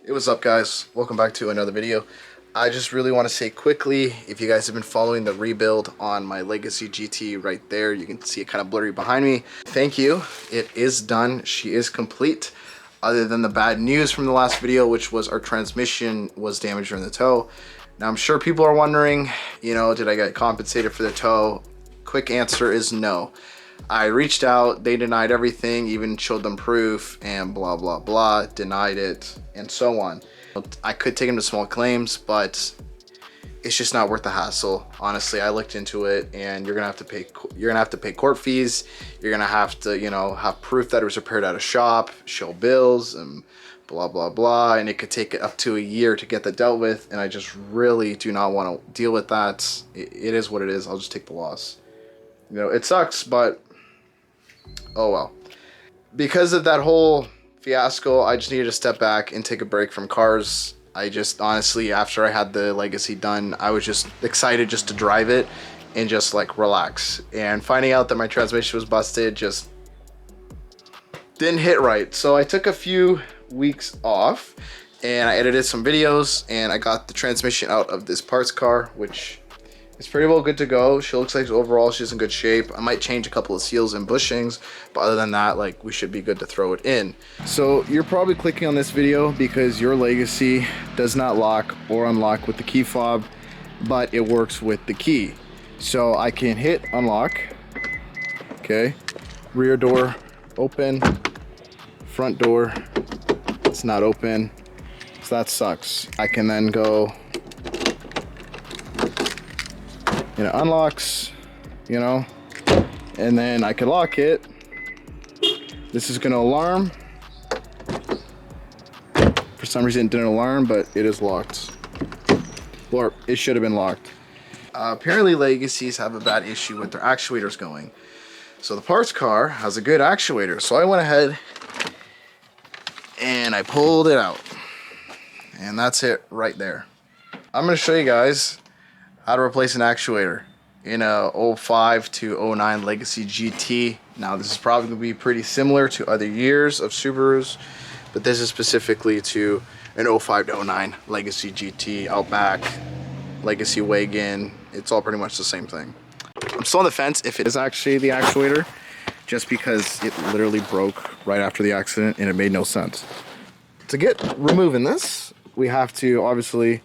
Hey, what's up guys? Welcome back to another video. I just really want to say quickly, if you guys have been following the rebuild on my Legacy GT right there, you can see it kind of blurry behind me. Thank you. It is done. She is complete. Other than the bad news from the last video, which was our transmission was damaged during the tow. Now I'm sure people are wondering, did I get compensated for the tow? Quick answer is no. I reached out, they denied everything, even showed them proof, and blah, blah, blah, denied it, and so on. I could take them to small claims, but it's just not worth the hassle. Honestly, I looked into it, and you're gonna have to pay court fees. You're gonna have to, have proof that it was repaired at a shop, show bills, and blah, blah, blah, and it could take up to a year to get that dealt with, and I just really do not want to deal with that. It is what it is. I'll just take the loss. It sucks, but oh well. Because of that whole fiasco, I just needed to step back and take a break from cars. I just honestly, after I had the Legacy done, I was just excited just to drive it and just like relax. And finding out that my transmission was busted just didn't hit right. So I took a few weeks off and I edited some videos and I got the transmission out of this parts car, which it's pretty well good to go. She looks like overall she's in good shape. I might change a couple of seals and bushings, but other than that, like, we should be good to throw it in. So you're probably clicking on this video because your Legacy does not lock or unlock with the key fob, but it works with the key. So I can hit unlock, okay, rear door open, front door, it's not open, so that sucks. I can then go, it unlocks, and then I can lock it. This is gonna alarm. For some reason it didn't alarm, but it is locked. Or it should have been locked. Apparently Legacies have a bad issue with their actuators going. So the parts car has a good actuator. So I went ahead and I pulled it out. And that's it right there. I'm gonna show you guys how to replace an actuator in a 05 to 09 Legacy GT. Now this is probably going to be pretty similar to other years of Subarus, but this is specifically to an 05 to 09 Legacy GT, Outback, Legacy Wagon. It's all pretty much the same thing. I'm still on the fence if it is actually the actuator, just because it literally broke right after the accident and it made no sense. To get removing this, we have to obviously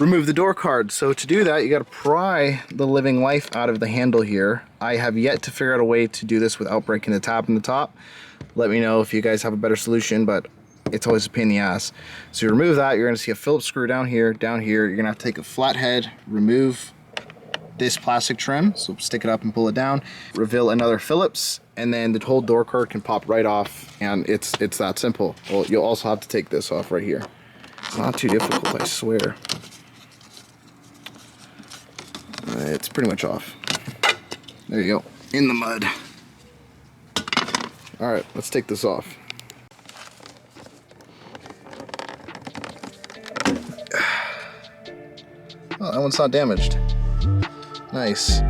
remove the door card. So to do that, you got to pry the living life out of the handle here. I have yet to figure out a way to do this without breaking the tab in the top. Let me know if you guys have a better solution, but it's always a pain in the ass. So you remove that, you're going to see a Phillips screw down here. You're going to have to take a flathead, remove this plastic trim, so stick it up and pull it down, reveal another Phillips, and then the whole door card can pop right off, and it's that simple. Well, you'll also have to take this off right here. It's not too difficult, I swear. It's pretty much off. There you go, in the mud. All right, let's take this off. Oh, that one's not damaged. Nice.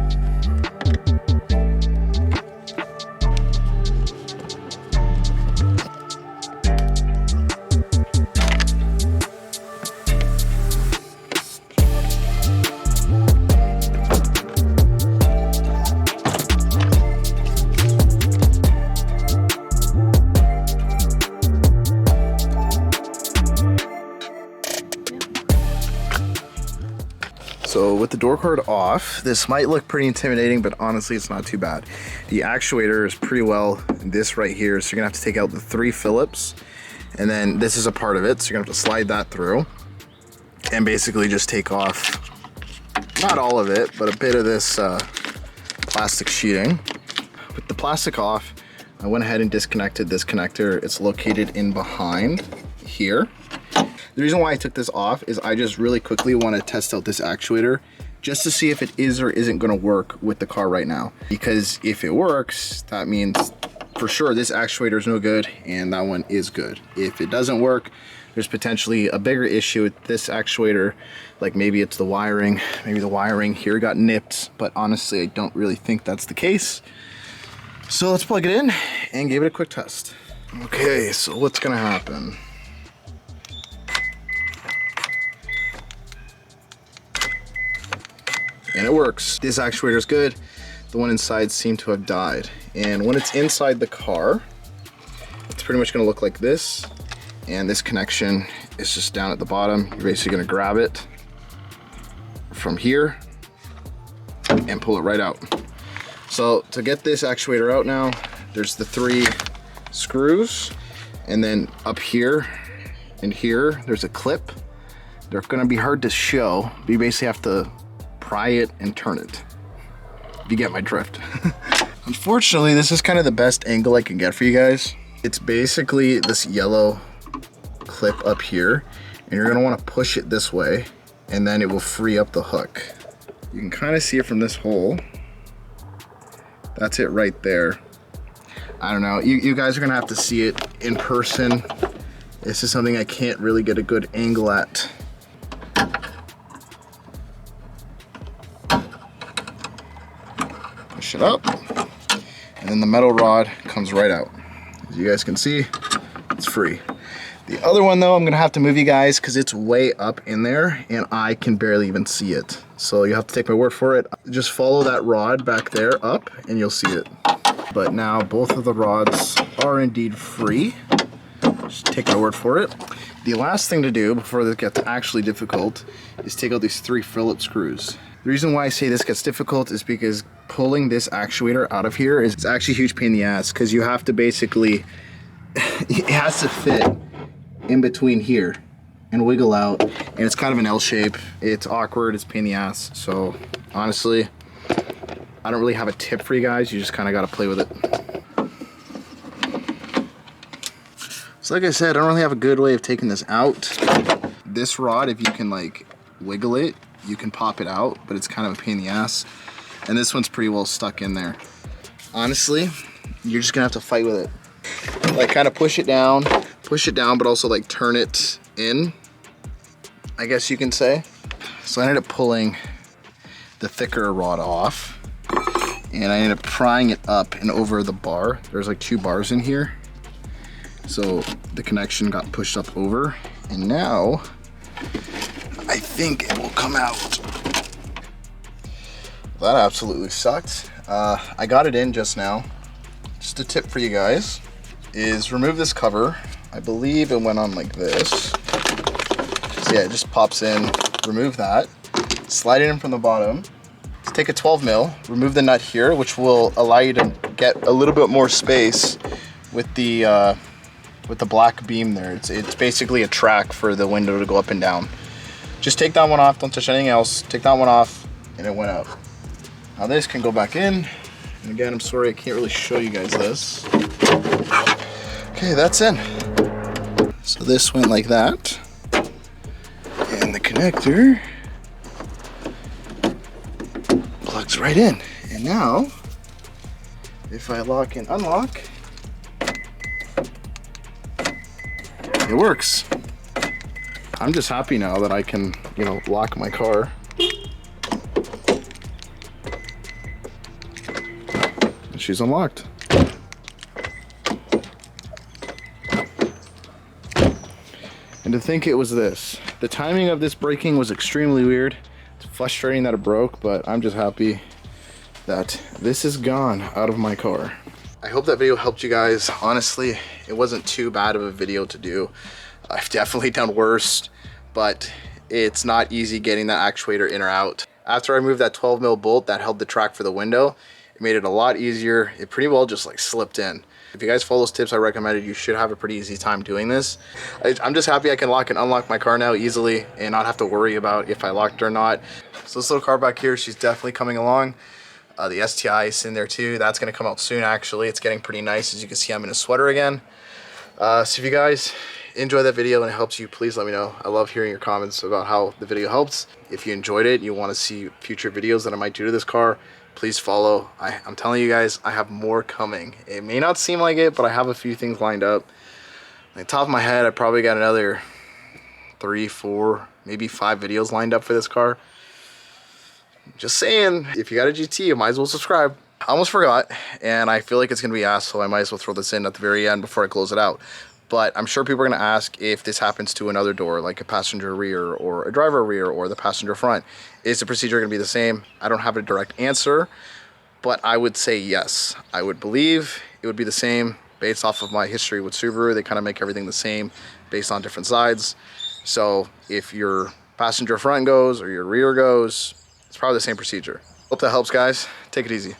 So with the door card off, this might look pretty intimidating, but honestly, it's not too bad. The actuator is pretty well this right here. So you're gonna have to take out the 3 Phillips, and then this is a part of it. So you're gonna have to slide that through and basically just take off, not all of it, but a bit of this plastic sheeting. With the plastic off, I went ahead and disconnected this connector. It's located in behind here. The reason why I took this off is I just really quickly want to test out this actuator just to see if it is or isn't going to work with the car right now. Because if it works, that means for sure this actuator is no good and that one is good. If it doesn't work, there's potentially a bigger issue with this actuator. Like maybe it's the wiring, maybe the wiring here got nipped, but honestly I don't really think that's the case. So let's plug it in and give it a quick test. Okay, so what's gonna happen? and it works. This actuator is good. The one inside seemed to have died. And when it's inside the car, it's pretty much gonna look like this. And this connection is just down at the bottom. You're basically gonna grab it from here and pull it right out. So to get this actuator out now, there's the 3 screws, and then up here and here, there's a clip. They're gonna be hard to show, but you basically have to pry it and turn it. If you get my drift. Unfortunately, this is kind of the best angle I can get for you guys. It's basically this yellow clip up here, and you're gonna wanna push it this way, and then it will free up the hook. You can kind of see it from this hole. That's it right there. I don't know, you guys are gonna have to see it in person. This is something I can't really get a good angle at. Push it up, and then the metal rod comes right out. As you guys can see, it's free. The other one though, I'm gonna have to move you guys because it's way up in there and I can barely even see it. So you have to take my word for it. Just follow that rod back there up and you'll see it. But now both of the rods are indeed free. Just take my word for it. The last thing to do before this gets actually difficult is take out these 3 Phillips screws. The reason why I say this gets difficult is because pulling this actuator out of here is actually a huge pain in the ass, because you have to basically, it has to fit in between here and wiggle out, and it's kind of an L shape. It's awkward, it's a pain in the ass. So honestly, I don't really have a tip for you guys. You just kind of got to play with it. So like I said, I don't really have a good way of taking this out. This rod, if you can like wiggle it, you can pop it out, but it's kind of a pain in the ass. And this one's pretty well stuck in there. Honestly, you're just gonna have to fight with it. Like kind of push it down, but also like turn it in, I guess you can say. So I ended up pulling the thicker rod off, and I ended up prying it up and over the bar. There's like 2 bars in here. So the connection got pushed up over, and now I think it will come out. That absolutely sucked. I got it in just now. Just a tip for you guys is remove this cover. I believe it went on like this. So yeah, it just pops in. Remove that. Slide it in from the bottom. Let's take a 12 mil, remove the nut here, which will allow you to get a little bit more space with the black beam there. It's basically a track for the window to go up and down. Just take that one off, don't touch anything else. Take that one off, and it went out. Now this can go back in. And again, I'm sorry I can't really show you guys this. Okay, that's in. So this went like that. And the connector plugs right in. And now, if I lock and unlock, it works. I'm just happy now that I can, you know, lock my car. And she's unlocked. And to think it was this. The timing of this braking was extremely weird. It's frustrating that it broke, but I'm just happy that this is gone out of my car. I hope that video helped you guys. Honestly, it wasn't too bad of a video to do. I've definitely done worse, but it's not easy getting that actuator in or out. After I removed that 12 mil bolt that held the track for the window, it made it a lot easier. It pretty well just like slipped in. If you guys follow those tips I recommended, you should have a pretty easy time doing this. I'm just happy I can lock and unlock my car now easily and not have to worry about if I locked it or not. So this little car back here, she's definitely coming along. The STI is in there too. That's gonna come out soon actually. It's getting pretty nice. As you can see, I'm in a sweater again. So if you guys enjoy that video and it helps you, please let me know. I love hearing your comments about how the video helps. If you enjoyed it, you want to see future videos that I might do to this car, please follow. I'm telling you guys, I have more coming. It may not seem like it, but I have a few things lined up. On the top of my head, I probably got another 3, 4, maybe 5 videos lined up for this car. Just saying, if you got a GT, you might as well subscribe. I almost forgot, and I feel like it's gonna be asked, so I might as well throw this in at the very end before I close it out. But I'm sure people are going to ask if this happens to another door, like a passenger rear or a driver rear or the passenger front. Is the procedure going to be the same? I don't have a direct answer, but I would say yes. I would believe it would be the same based off of my history with Subaru. They kind of make everything the same based on different sides. So if your passenger front goes or your rear goes, it's probably the same procedure. Hope that helps, guys. Take it easy.